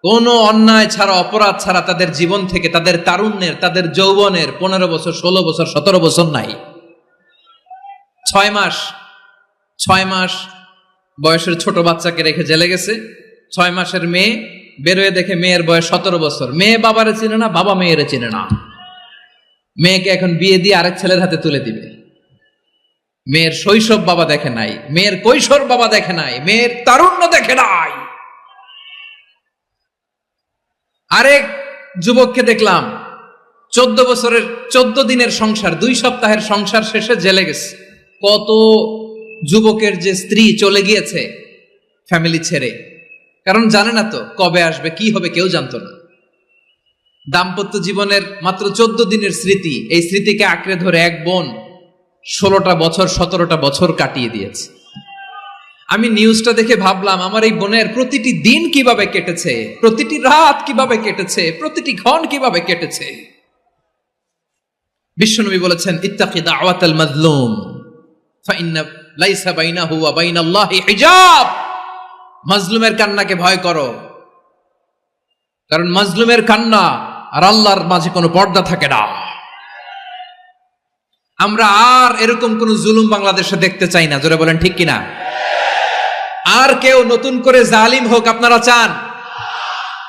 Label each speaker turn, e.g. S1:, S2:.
S1: কোনো অন্যায় ছাড়া, অপরাধ ছাড়া তাদের জীবন থেকে, তাদের তারুণ্যের, তাদের যৌবনের 15 বছর, 16 বছর, 17 বছর নাই। 6 মাস বয়সের ছোট বাচ্চাকে রেখে জেলে গেছে। 6 মাসের মেয়ে বেরোয় দেখে মেয়ের বয়স 17 বছর। মেয়ে বাবারে চিনে না, বাবা মেয়েরে চিনে না। মেয়েকে এখন বিয়ে দিয়ে আরেক ছেলের হাতে তুলে দিবে। মেয়ের শৈশব বাবা দেখে নাই, মেয়ের কৈশোর বাবা দেখে নাই, মেয়ের তারুণ্য দেখে নাই। আরেক যুবককে দেখলাম 14 বছরের 14 দিনের সংসার, 2 সপ্তাহের সংসার শেষে জেলে গেছে। কত যুবকের যে স্ত্রী চলে গিয়েছে ফ্যামিলি ছেড়ে, কারণ জানে না তো কবে আসবে, কি হবে, কেউ জানতো না। দাম্পত্য জীবনের মাত্র 14 দিনের স্মৃতি, এই স্মৃতিকে আঁকড়ে ধরে এক বোন 16টা বছর, 17টা বছর কাটিয়ে দিয়েছে। আমি নিউজটা দেখে ভাবলাম, আমার এই বোনের প্রতিটি দিন কিভাবে কেটেছে, প্রতিটি রাত কিভাবে কেটেছে, প্রতিটি ক্ষণ কিভাবে কেটেছে। বিশ্বনবী বলেছেন, ইত্তাকি দাওয়াতাল মাজলুম ফাইন্না লাইসা বাইনাহু ওয়া বাইনাল্লাহি হিজাব। মাজলুমের কান্নাকে ভয় করো, কারণ মাজলুমের কান্না আর আল্লাহর মাঝে কোনো পর্দা থাকে না। আমরা আর এরকম কোন জুলুম বাংলাদেশে দেখতে চাই না। জোরে বলেন ঠিক কিনা? আর কেউ নতুন করে জালিম হোক আপনারা চান?